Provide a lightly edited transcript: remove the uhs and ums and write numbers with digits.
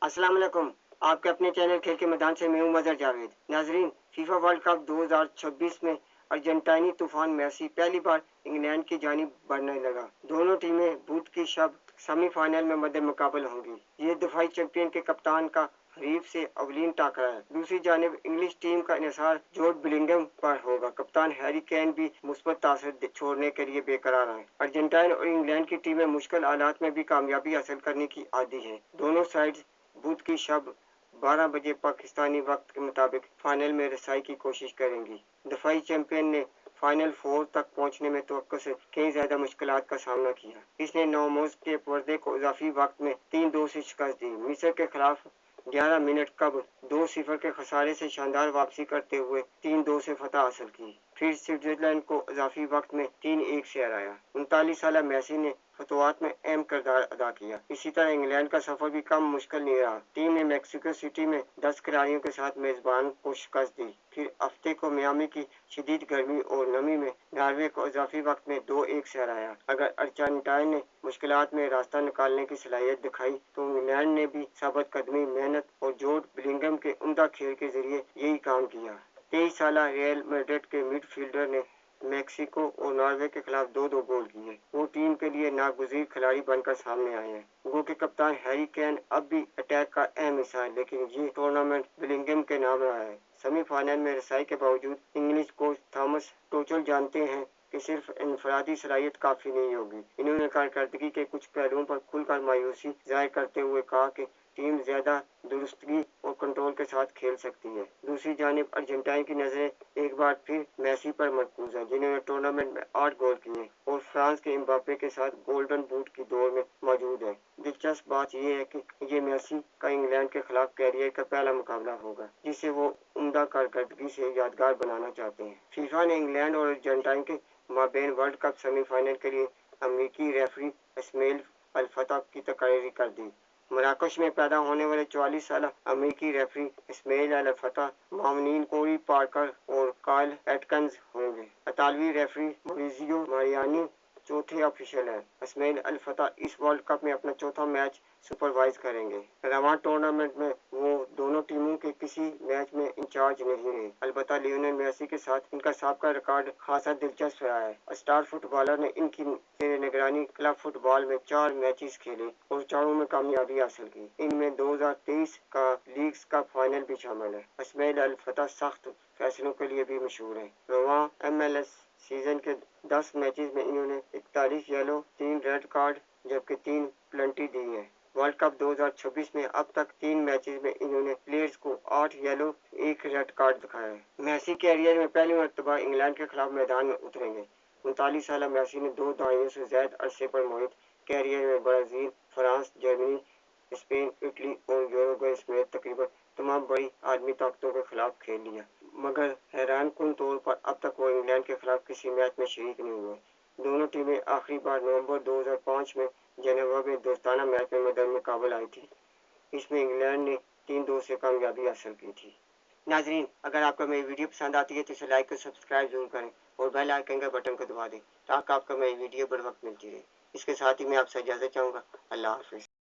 अस्सलाम वालेकुम। आपके अपने चैनल खेल के मैदान से मैं हूं मजहर जावेद। नाजरीन, फीफा वर्ल्ड कप 2026 में अर्जेंटीनी तूफान मेसी पहली बार इंग्लैंड की जानिब बढ़ने लगा। दोनों टीमें बुध की शब सेमीफाइनल में मद्दे मुकाबल होंगी। ये दफाई चैंपियन के कप्तान का हरीफ से अवलीन टाकरा है। दूसरी जानिब इंग्लिश टीम का इन्हिसार जोड बिलिंगम पर होगा। कप्तान हैरी केन भी मुस्बत तासर छोड़ने के लिए बेकरार है। अर्जेंटीना और इंग्लैंड की टीमें मुश्किल हालात में भी कामयाबी हासिल करने की आदी है। दोनों साइड बुध की शब 12 बजे पाकिस्तानी वक्त के मुताबिक फाइनल में रसाई की कोशिश करेंगी। दफाई चैंपियन ने फाइनल 4 तक पहुंचने में तवक्को से कई ज्यादा मुश्किलात का सामना किया। इसने 9 मोज के पर्दे को इजाफी वक्त में 3-2 से शिकस्त दी। मिस्र के खिलाफ 11 मिनट कब 2-0 के खसारे से शानदार वापसी करते हुए 3-2 से फतह हासिल की। फिर स्विट्जरलैंड को इजाफी वक्त में 3-1 से हराया। 39 साल मैसी ने फतवात में अहम किरदार अदा किया। इसी तरह इंग्लैंड का सफर भी कम मुश्किल नहीं रहा। टीम ने मैक्सिको सिटी में 10 खिलाड़ियों के साथ मेजबान को शिकस्त दी। फिर हफ्ते को मियामी की शदीद गर्मी और नमी में नॉर्वे को इजाफी वक्त में 2-1 से हराया। अगर अर्जेंटीना ने मुश्किलात में रास्ता निकालने की सलाहियत दिखाई तो इंग्लैंड ने भी साबित कदमी, मेहनत और जोड बिलिंगम के उम्दा खेल के जरिए यही काम किया। 23 साल रियल मैड्रिड के मिडफील्डर ने मैक्सिको और नॉर्वे के खिलाफ 2-2 गोल किए। वो टीम के लिए नागुज़ीर खिलाड़ी बनकर सामने आए हैं। गो के कप्तान हैरी केन अब भी अटैक का अहम हिस्सा है, लेकिन ये टूर्नामेंट बिलिंगम के नाम रहा है। सेमीफाइनल में रसाई के बावजूद इंग्लिश कोच थॉमस टोचल जानते हैं कि सिर्फ इनफरादी सलाहियत काफी नहीं होगी। इन्होंने कारकर्दगी के कुछ पहलुओं पर खुलकर मायूसी जाहिर करते हुए कहा कि टीम ज्यादा दुरुस्तगी और कंट्रोल के साथ खेल सकती है। दूसरी जानिब अर्जेंटीना की नजरें एक बार फिर मेसी पर मरकूज है, जिन्होंने टूर्नामेंट में 8 गोल किए और फ्रांस के एम्बापे के साथ गोल्डन बूट की दौड़ में मौजूद है। दिलचस्प बात यह है कि ये मेसी का इंग्लैंड के खिलाफ कैरियर का पहला मुकाबला होगा, जिसे वो उम्दा कारकर्दगी से यादगार बनाना चाहते हैं। फीफा ने इंग्लैंड और अर्जेंटीना के माबेन वर्ल्ड कप सेमीफाइनल के लिए अमेरिकी रेफरी इस्माइल अल-फता की तकरीर कर दी। मराकश में पैदा होने वाले 44 साल अमेरिकी रेफरी इस्माइल अल-फता मामनीन कोरी पार्कर और कार्ल एटकन्स होंगे। इतालवी रेफरी मौरिजियो मारियानी चौथे ऑफिशियल हैं। इस्माइल अल-फता इस वर्ल्ड कप में अपना चौथा मैच सुपरवाइज करेंगे। रवां टूर्नामेंट में वो दोनों टीमों के किसी मैच में इंचार्ज नहीं रहे। अलबत्ता लियोनेल मेसी के साथ इनका साबका रिकॉर्ड खासा दिलचस्प रहा है। स्टार फुटबॉलर ने इनकी निगरानी क्लब फुटबॉल में 4 मैचेस खेले और चारों में कामयाबी हासिल की। इनमें 2023 का लीग्स का फाइनल भी शामिल है। इस्माइल अल-फता सख्त फैसलों के लिए भी मशहूर है। रवां MLS सीजन के 10 मैचेस में इन्होंने 41 येलो, 3 रेड कार्ड जबकि 3 पेनल्टी दी है। वर्ल्ड कप 2026 में अब तक 3 मैचेस में इन्होंने प्लेयर्स को 8 येलो, 1 रेड कार्ड दिखाया है। मेसी कैरियर में पहली मरतबा इंग्लैंड के खिलाफ मैदान में उतरेंगे। 39 साल मेसी ने 2 दहाइयों से ज्यादा अरसे पर मोहित कैरियर में Brazil, France, Germany, Spain, Italy और यूरुग्वे समेत तकरीबन तमाम बड़ी आदमी ताकतों के खिलाफ खेल लिया, मगर हैरानकुन तौर पर अब तक वो इंग्लैंड के खिलाफ किसी मैच में शरीक नहीं हुए। दोनों टीमें आखिरी बार नवंबर 2005 में जेनेवा में दोस्ताना मैच में मैदान मुकाबला आई थी। इसमें इंग्लैंड ने 3-2 से कामयाबी हासिल की थी। नाजरीन, अगर आपको मेरी वीडियो पसंद आती है तो इसे लाइक और सब्सक्राइब जरूर करें और बेल आइकन के बटन को दबा दें ताकि आपको मेरी वीडियो बर वक्त मिलती रहे। इसके साथ ही मैं आपसे इजाज़त चाहूँगा। अल्लाह हाफिज़।